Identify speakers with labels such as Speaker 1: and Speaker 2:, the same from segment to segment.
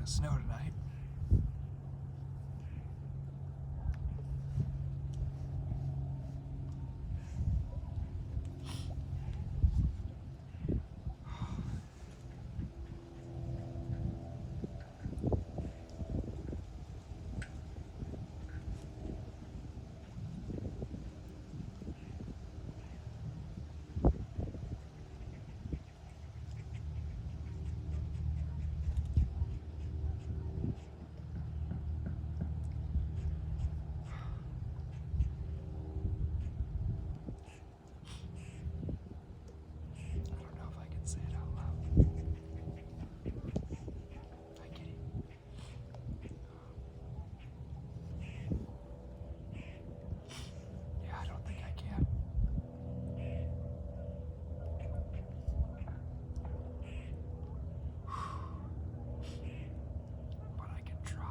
Speaker 1: snow tonight. I don't know if I can say it out loud. Hi, kitty. Yeah, I don't think I can. But I can try.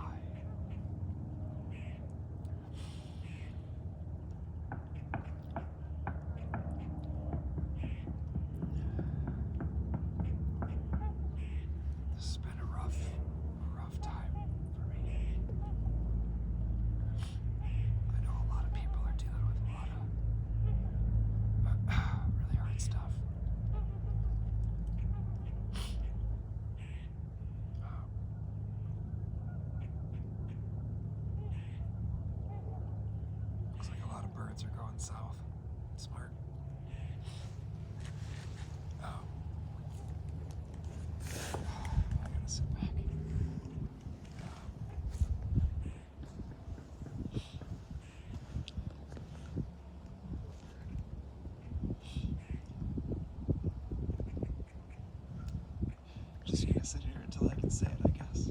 Speaker 1: This has been a rough time for me. I know a lot of people are dealing with a lot of really hard stuff. Looks like a lot of birds are going south. Smart. I gotta sit back. Just gonna sit here until I can say it, I guess.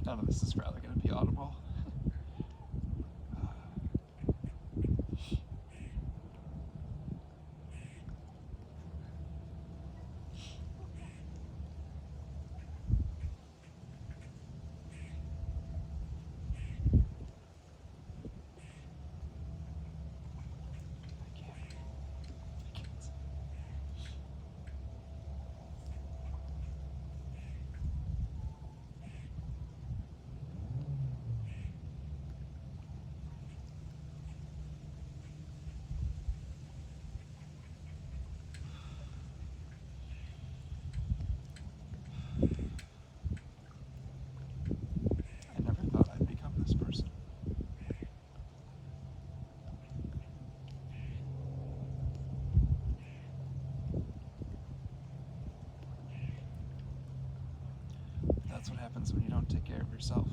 Speaker 1: None of this is probably going to be audible. I can't. I never thought I'd become this person. That's what happens when you don't take care of yourself.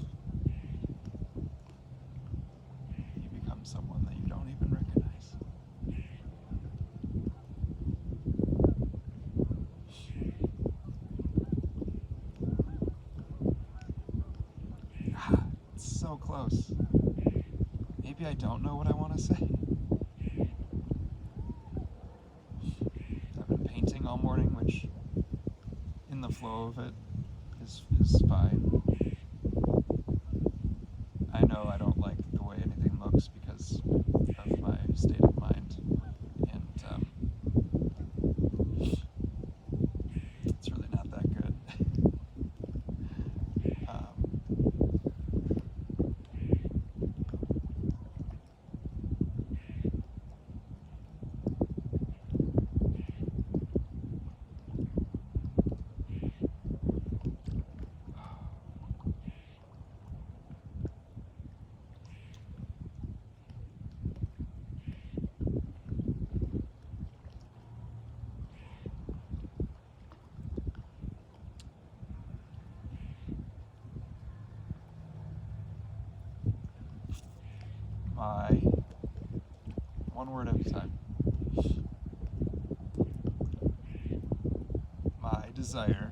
Speaker 1: You become someone that you don't even recognize. It's so close. Maybe I don't know what I want to say. I've been painting all morning, which in the flow of it is fine. I know I don't like the way anything looks because of my state of mind, and it's really not that good. My one word at a time. desire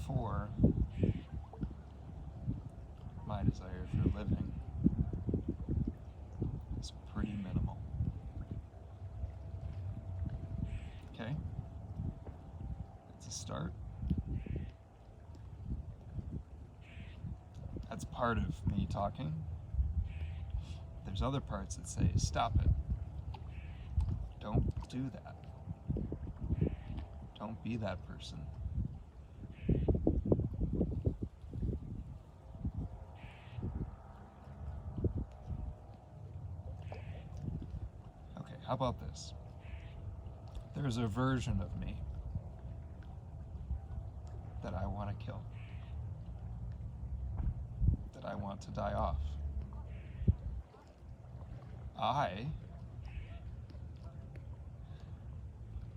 Speaker 1: for my desire for living is pretty minimal. Okay? It's a start. That's part of me talking. There's other parts that say, stop it. Don't do that. Don't be that person. Okay, how about this? There's a version of me that I want to kill, that I want to die off. I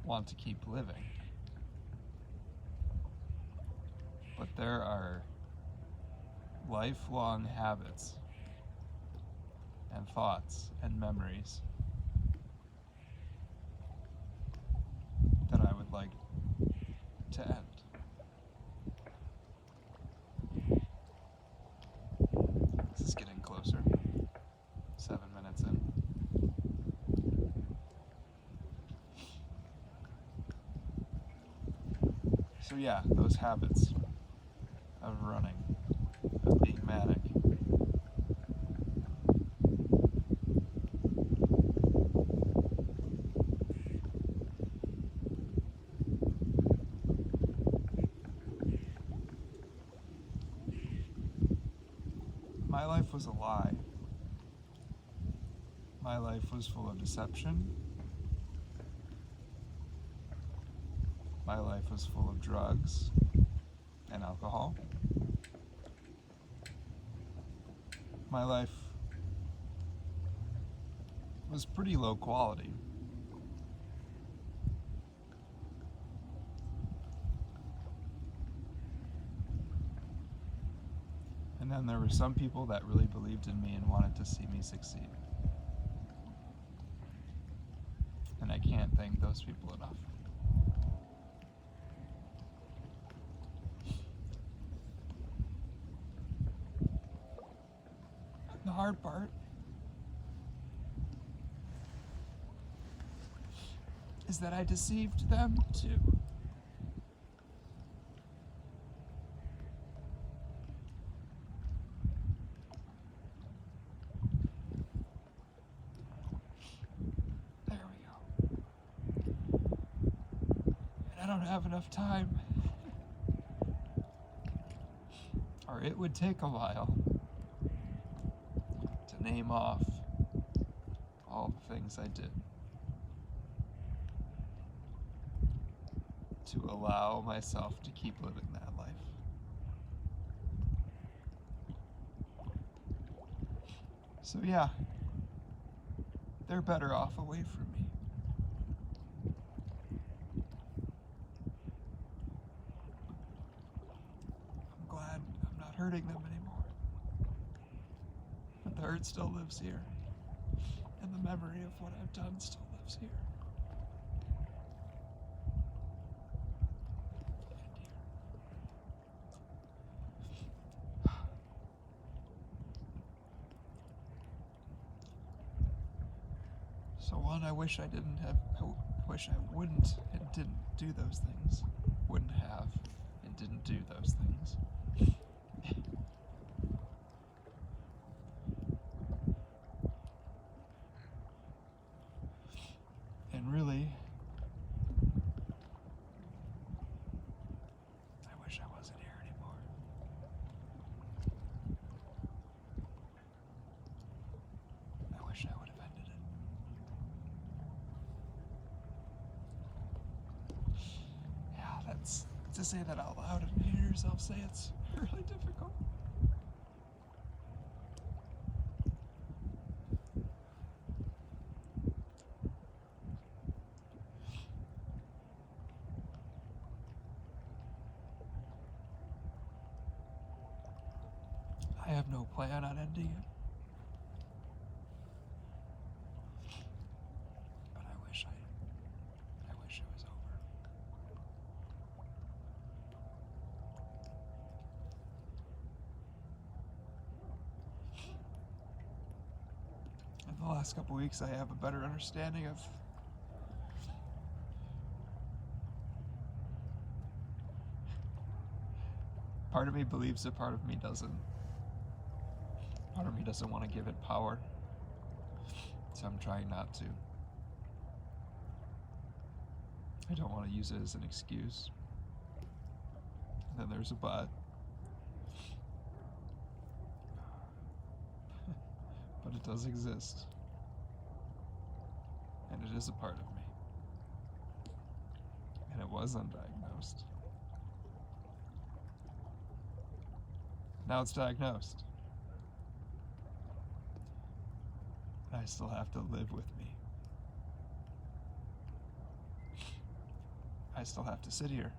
Speaker 1: want to keep living. But there are lifelong habits and thoughts and memories that I would like to end. This is getting closer. 7 minutes in. So yeah, those habits of running, of being manic. My life was a lie. My life was full of deception. My life was full of drugs and alcohol. My life was pretty low quality. And then there were some people that really believed in me and wanted to see me succeed. And I can't thank those people enough. The hard part is that I deceived them too. There we go. And I don't have enough time. Or it would take a while to name off all the things I did to allow myself to keep living that life. So yeah, they're better off away from me. I'm glad I'm not hurting them anymore. But the hurt still lives here. And the memory of what I've done still lives here. So one, I wish I wouldn't and didn't do those things. Wouldn't have and didn't do those things. And really, I wish I wasn't here anymore. I wish I would have ended it. Yeah, that's to say that out loud and hear yourself say it's really difficult. I have no plan on ending it. But I wish I was the last couple weeks I have a better understanding of part of me believes it, part of me doesn't. Part of me doesn't want to give it power, so I'm trying not to. I don't want to use it as an excuse. And then there's a but. But it does exist. And it is a part of me. And it was undiagnosed. Now it's diagnosed. And I still have to live with me. I still have to sit here.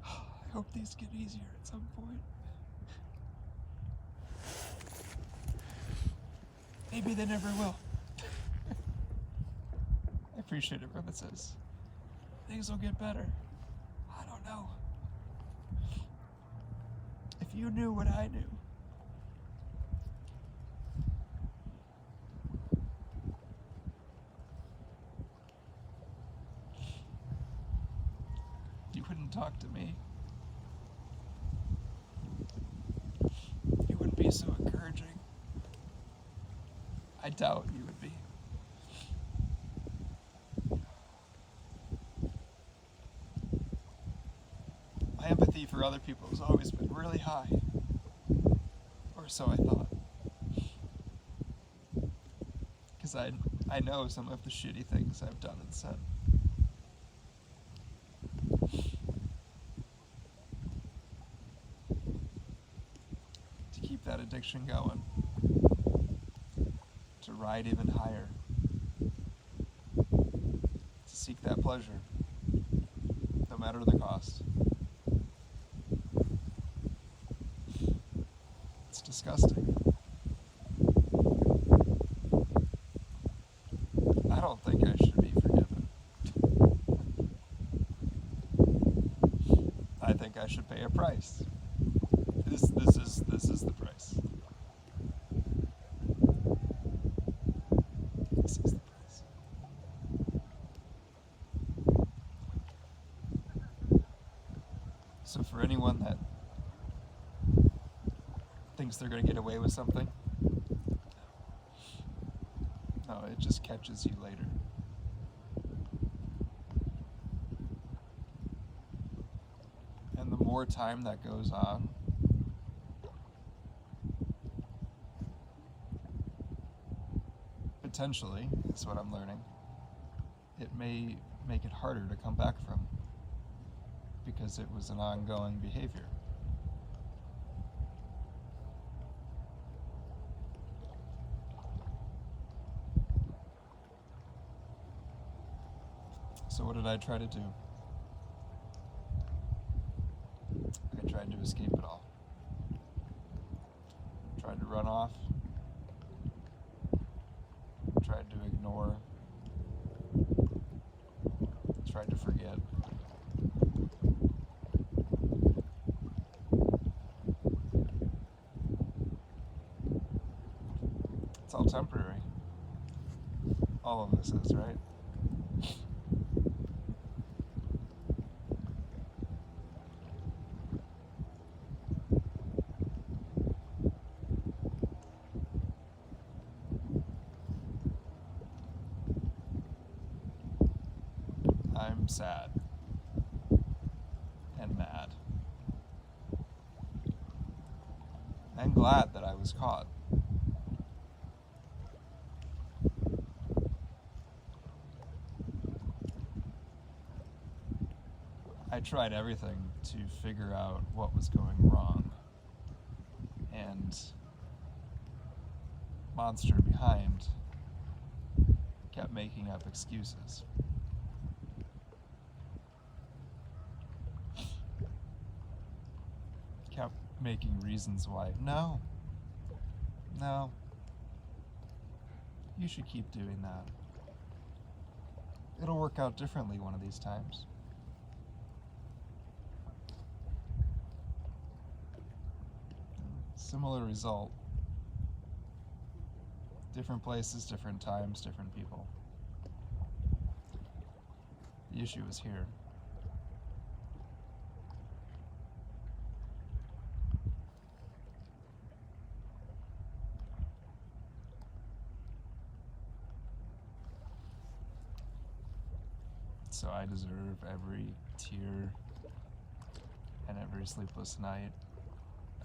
Speaker 1: I hope these get easier at some point. Maybe they never will. I appreciate everyone that says things will get better. I don't know. If you knew what I knew, you wouldn't talk to me. You wouldn't be so encouraging. I doubt you would be. My empathy for other people has always been really high. Or so I thought. Because I know some of the shitty things I've done and said. To keep that addiction going. To ride even higher. To seek that pleasure. No matter the cost. It's disgusting. I don't think I should be forgiven. I think I should pay a price. This is the price. This is the price. So for anyone that thinks they're going to get away with something, no, it just catches you later. And the more time that goes on, potentially, is what I'm learning, it may make it harder to come back from, because it was an ongoing behavior. So what did I try to do? I tried to escape it all. Tried to run off. Tried to ignore. Tried to forget. It's all temporary. All of this is, right? I'm sad and mad and glad that I was caught. I tried everything to figure out what was going wrong, and monster behind kept making up excuses. Kept making reasons why. No, you should keep doing that. It'll work out differently one of these times. Similar result. Different places, different times, different people. The issue is here. So I deserve every tear and every sleepless night.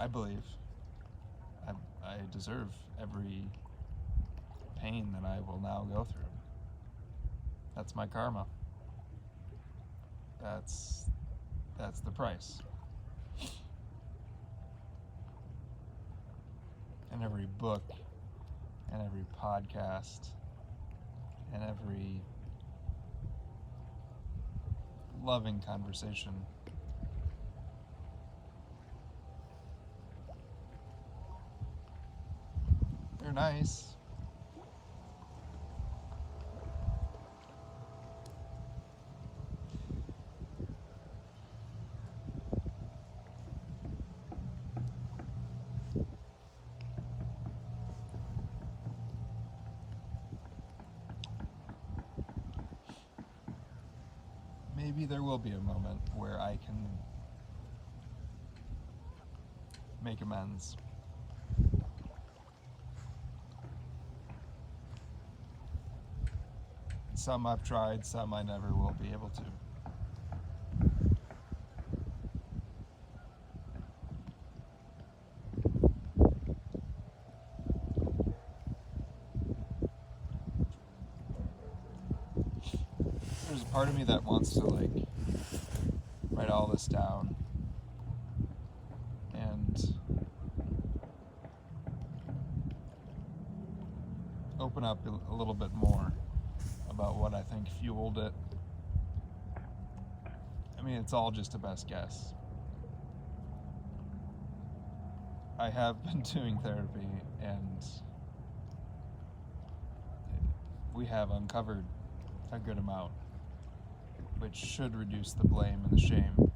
Speaker 1: I believe I deserve every pain that I will now go through. That's my karma. That's the price. And every book and every podcast and every loving conversation they're nice. Maybe there will be a moment where I can make amends. Some I've tried, some I never will be able to. There's a part of me that wants to write all this down and open up a little bit more about what I think fueled it. I mean, it's all just a best guess. I have been doing therapy, and we have uncovered a good amount, which should reduce the blame and the shame.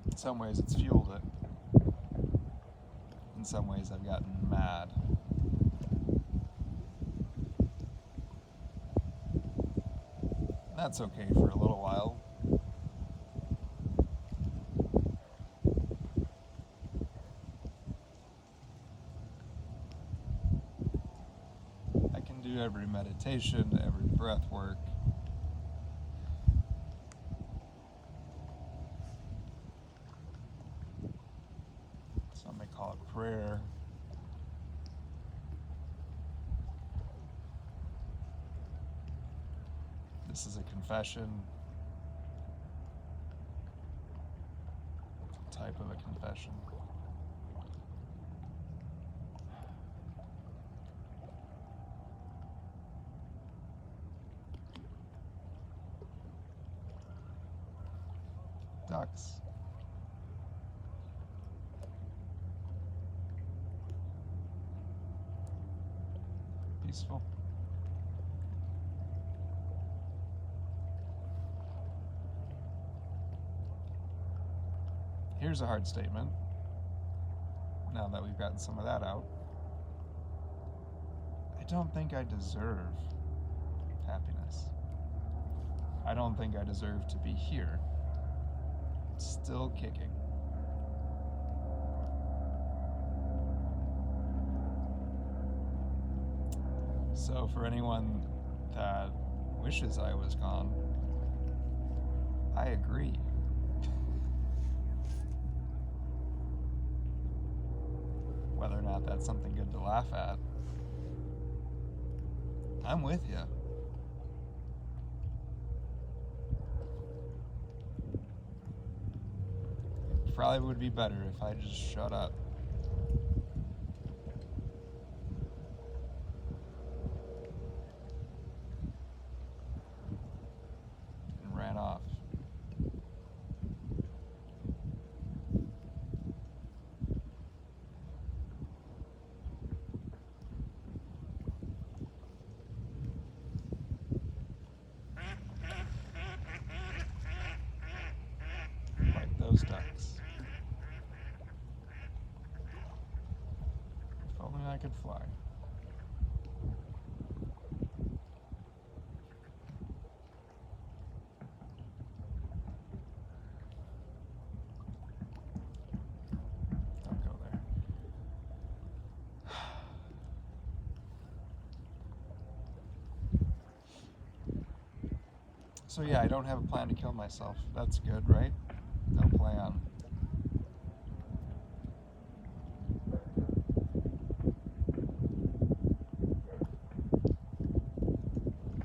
Speaker 1: In some ways, it's fueled it. In some ways, I've gotten mad. That's okay for a little while. I can do every meditation, every breath work. Some may call it prayer. This is a confession, type of a confession. Ducks. Peaceful. Here's a hard statement, now that we've gotten some of that out. I don't think I deserve happiness. I don't think I deserve to be here, still kicking. So for anyone that wishes I was gone, I agree. Whether or not that's something good to laugh at, I'm with you. It probably would be better if I just shut up. And ran off. Like those ducks. I could fly. Don't go there. So yeah, I don't have a plan to kill myself. That's good, right? No plan.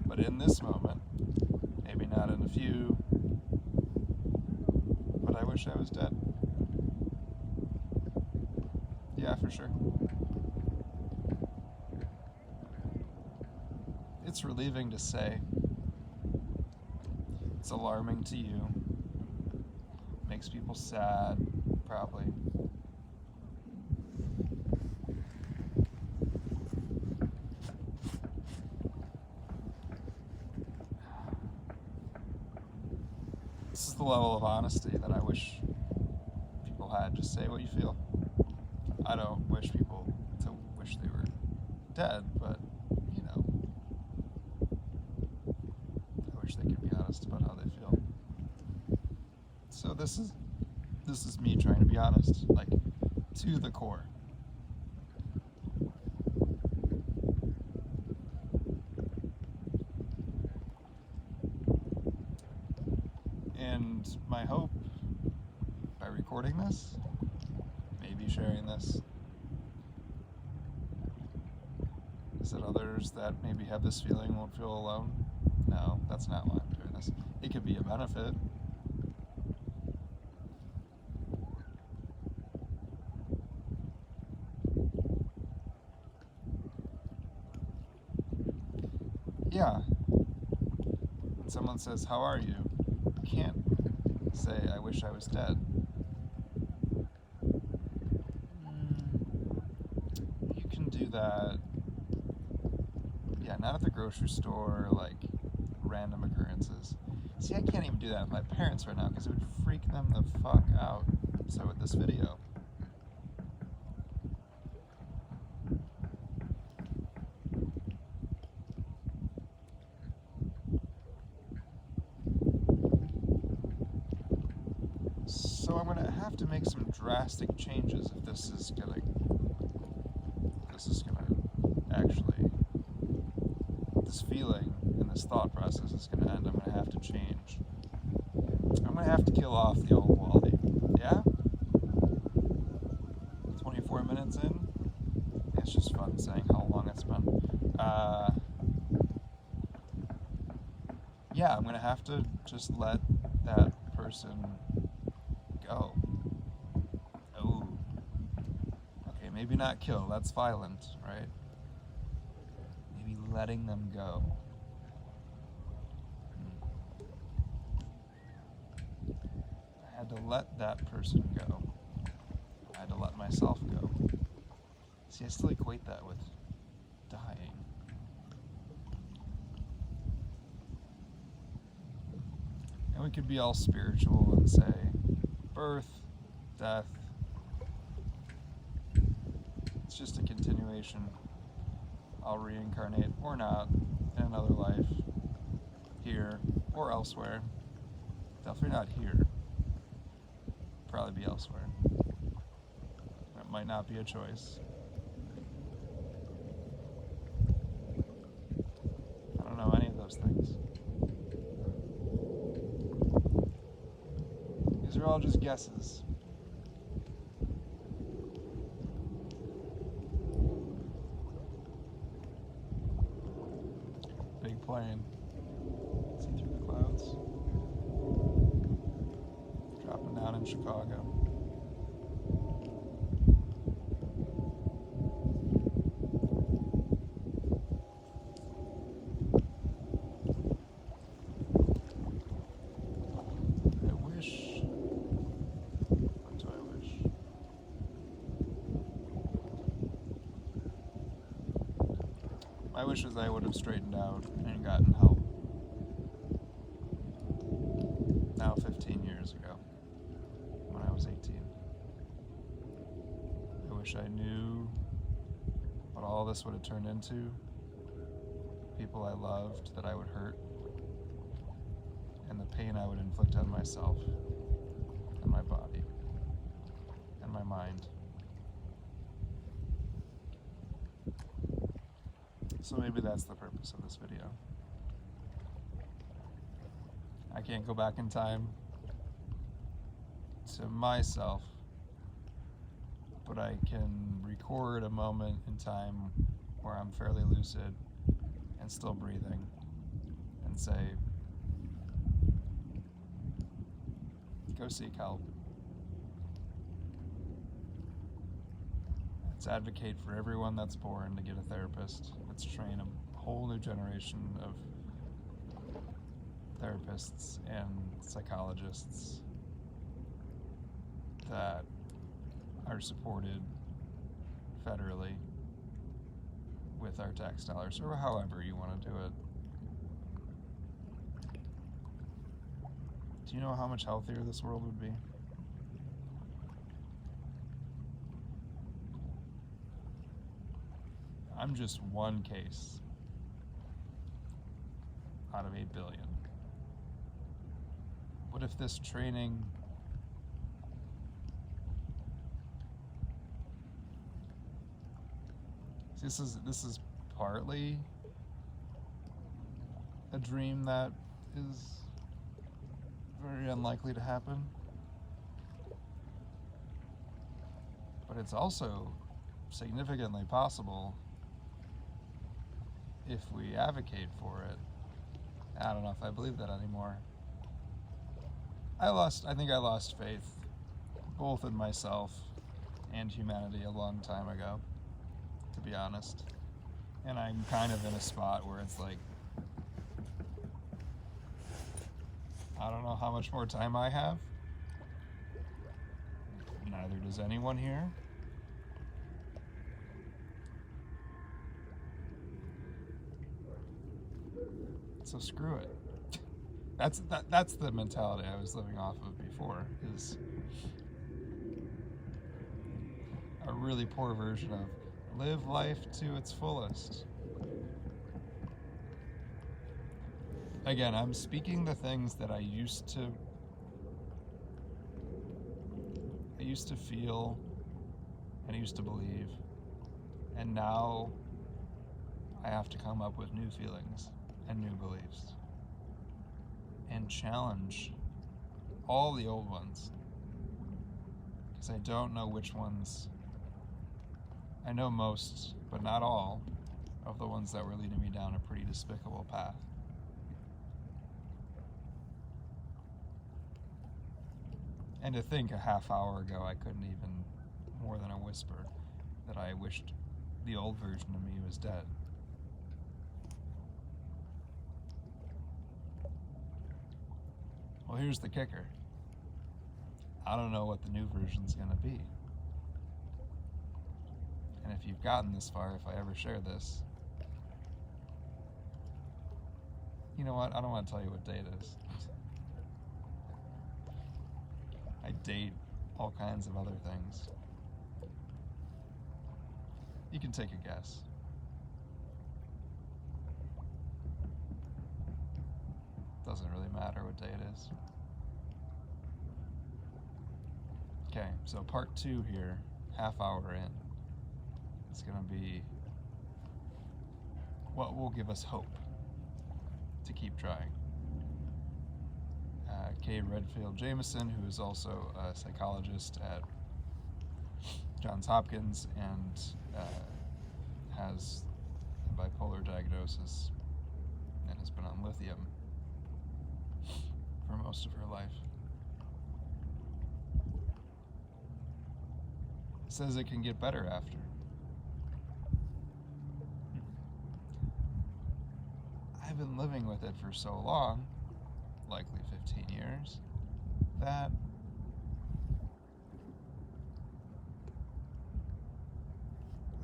Speaker 1: But in this moment, maybe not in a few, but I wish I was dead. Yeah, for sure. It's relieving to say. It's alarming to you. Makes people sad, probably. This is the level of honesty that I wish people had. Just say what you feel. I don't wish people to wish they were dead, but, you know, I wish they could be honest about how they feel. So this is me trying to be honest, like, to the core. And my hope, by recording this, maybe sharing this, is that others that maybe have this feeling won't feel alone. No, that's not why I'm doing this. It could be a benefit. Yeah. When someone says, "How are you?" you can't say, "I wish I was dead." You can do that. Yeah, not at the grocery store, like random occurrences. See, I can't even do that with my parents right now because it would freak them the fuck out. So with this video. So I'm gonna have to make some drastic changes if this is gonna actually, this feeling and this thought process is gonna end. I'm gonna have to change. I'm gonna have to kill off the old Wally. Yeah? 24 minutes in? It's just fun saying how long it's been. Yeah, I'm gonna have to just let that person go. Oh. Okay, maybe not kill, that's violent, right? Maybe letting them go. I had to let that person go. I had to let myself go. See, I still equate that with dying. And we could be all spiritual and say, birth, death, it's just a continuation. I'll reincarnate or not in another life, here or elsewhere. Definitely not here. Probably be elsewhere. That might not be a choice. I don't know any of those things. These are all just guesses. Big plane. See through the clouds. Dropping down in Chicago. My wish is I would have straightened out and gotten help. Now 15 years ago, when I was 18. I wish I knew what all this would have turned into, people I loved that I would hurt, and the pain I would inflict on myself and my body and my mind. So maybe that's the purpose of this video. I can't go back in time to myself, but I can record a moment in time where I'm fairly lucid and still breathing and say, go seek help. Let's advocate for everyone that's born to get a therapist. Let's train a whole new generation of therapists and psychologists that are supported federally with our tax dollars, or however you want to do it. Do you know how much healthier this world would be? I'm just one case out of 8 billion. What if this training this is partly a dream that is very unlikely to happen, but it's also significantly possible if we advocate for it. I don't know if I believe that anymore. I think I lost faith both in myself and humanity a long time ago, to be honest. And I'm kind of in a spot where it's like, I don't know how much more time I have. Neither does anyone here. So screw it. That's the mentality I was living off of before, is a really poor version of live life to its fullest. Again, I'm speaking the things that I used to feel and I used to believe, and now I have to come up with new feelings and new beliefs and challenge all the old ones, because I don't know which ones. I know most, but not all, of the ones that were leading me down a pretty despicable path. And to think a half hour ago I couldn't even more than a whisper that I wished the old version of me was dead. Well, here's the kicker. I don't know what the new version's gonna be. And if you've gotten this far, if I ever share this, you know what? I don't want to tell you what day it is. I date all kinds of other things. You can take a guess. Doesn't really matter what day it is. Okay, so part 2 here, half hour in. It's going to be what will give us hope to keep trying. Kay Redfield Jamison, who is also a psychologist at Johns Hopkins and has a bipolar diagnosis and has been on lithium for most of her life, says it can get better after. I've been living with it for so long, likely 15 years, that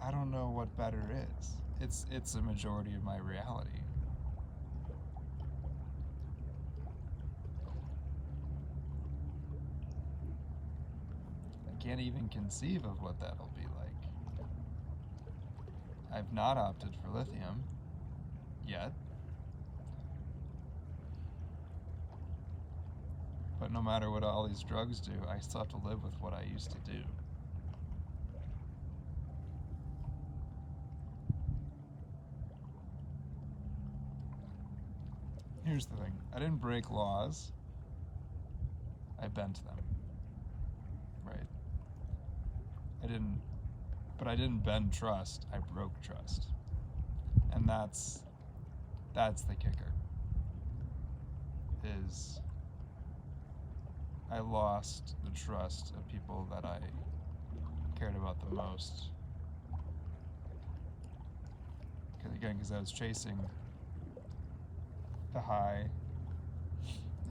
Speaker 1: I don't know what better is. It's a majority of my reality. I can't even conceive of what that'll be like. I've not opted for lithium yet. But no matter what all these drugs do, I still have to live with what I used to do. Here's the thing. I didn't break laws. I bent them. Right? But I didn't bend trust. I broke trust. And that's the kicker. Is I lost the trust of people that I cared about the most. Because I was chasing the high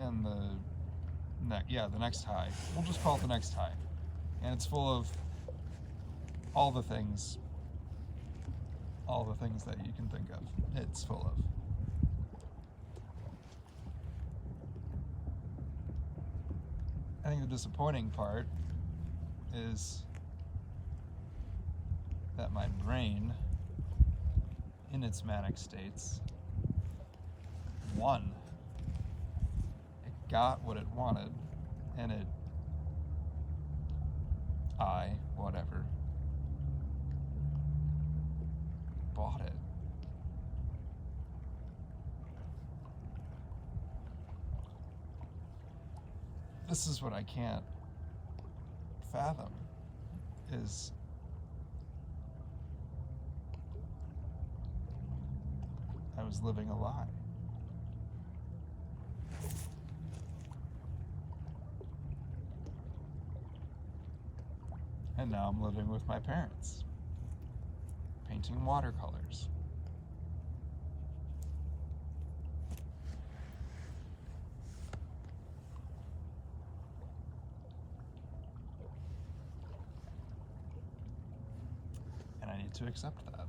Speaker 1: and the next high. We'll just call it the next high. And it's full of all the things that you can think of. It's full of. I think the disappointing part is that my brain, in its manic states, won. It got what it wanted, and whatever, bought it. This is what I can't fathom, is I was living a lie. And now I'm living with my parents, painting watercolors. And I need to accept that.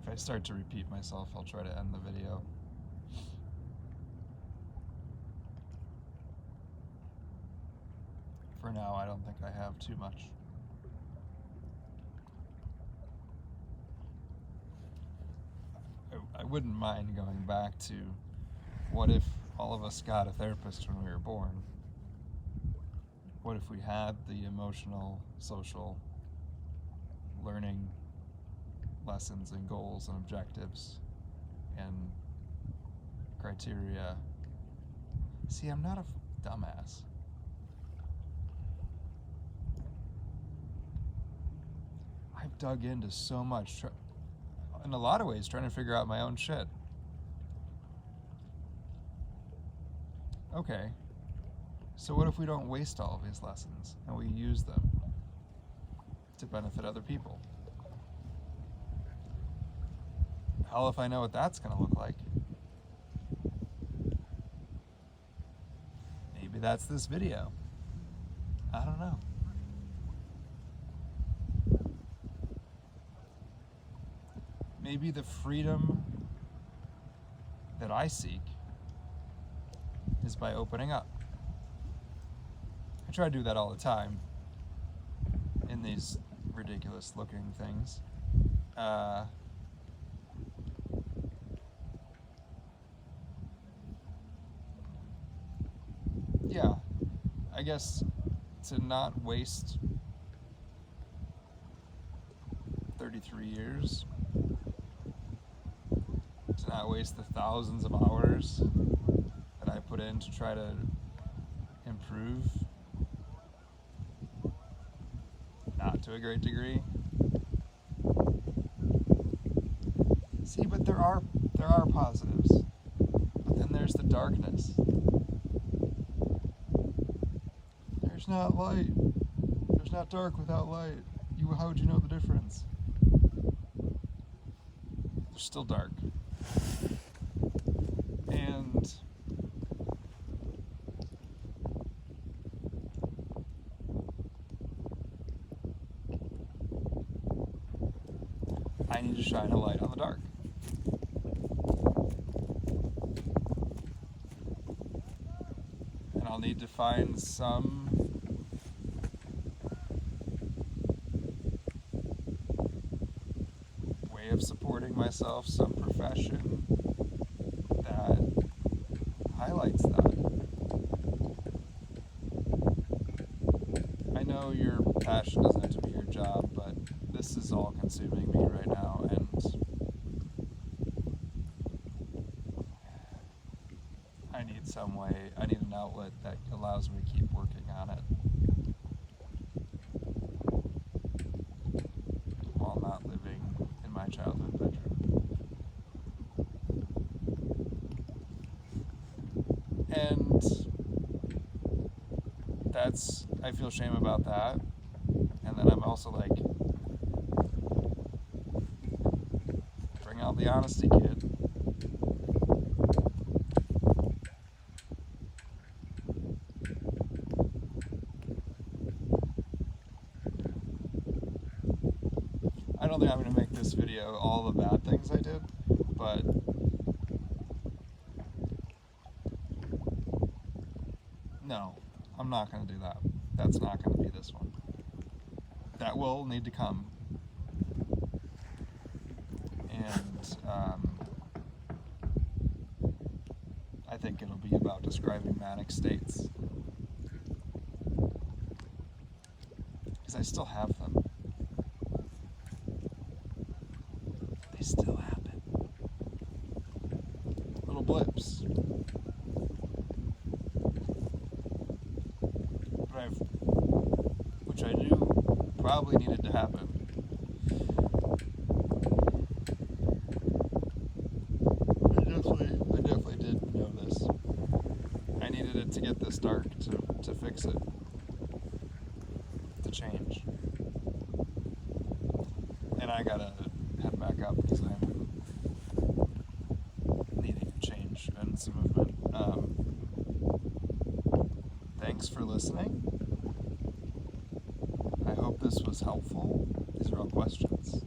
Speaker 1: If I start to repeat myself, I'll try to end the video. For now, I don't think I have too much. I wouldn't mind going back to what if all of us got a therapist when we were born? What if we had the emotional, social, learning lessons and goals and objectives and criteria? See, I'm not a dumbass. I've dug into so much, in a lot of ways, trying to figure out my own shit. Okay, so what if we don't waste all of these lessons and we use them to benefit other people? Hell if I know what that's gonna look like. Maybe that's this video. I don't know. Maybe the freedom that I seek is by opening up. I try to do that all the time in these ridiculous looking things. Yeah, I guess to not waste 33 years, to not waste the thousands of hours that I put in to try to improve, not to a great degree. See, but there are positives, but then there's the darkness. There's not light. There's not dark without light. How would you know the difference? There's still dark. And I need to shine a light on the dark. And I'll need to find some way of supporting myself, some profession that highlights that. I know your passion doesn't have to be your job, but this is all consuming me right now, and I need some way, I need an outlet that allows me to keep working on it while not living in my childhood bedroom. And that's, I feel shame about that. And then I'm also like, bring out the honesty, kid. I don't think I'm going to make this video all the bad things I did, but no, I'm not going to do that. That's not going to be this one. That will need to come. And I think it'll be about describing manic states. Because I still have them. They still happen. Little blips. Which I knew probably needed to happen. I definitely did know this. I needed it to get this dark to fix it. To change. And I gotta head back up because I'm needing a change and some movement. Thanks for listening. I hope this was helpful. These are all questions.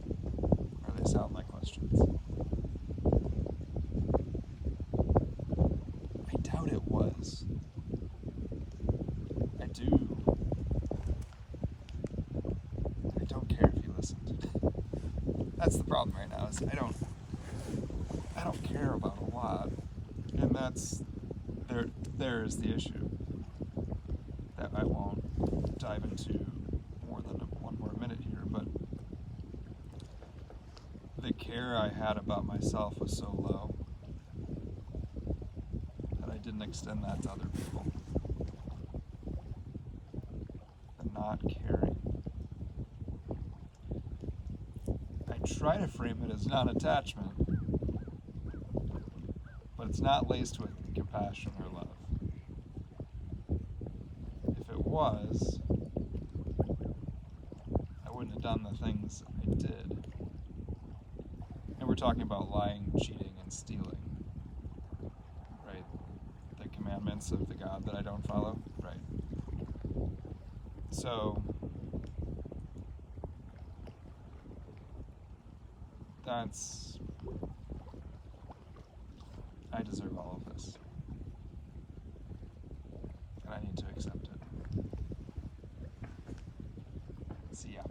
Speaker 1: Or they sound like questions. I doubt it was. I don't care if you listened. That's the problem right now, is I don't care about a lot. And that's there's the issue that I won't dive into more than one more minute here, but the care I had about myself was so low that I didn't extend that to other people. The not caring. I try to frame it as non-attachment, but it's not laced with compassion or love. If it was, I wouldn't have done the things I did. And we're talking about lying, cheating, and stealing, right? The commandments of the God that I don't follow, right? So, I deserve all of this. And I need to accept it. See ya.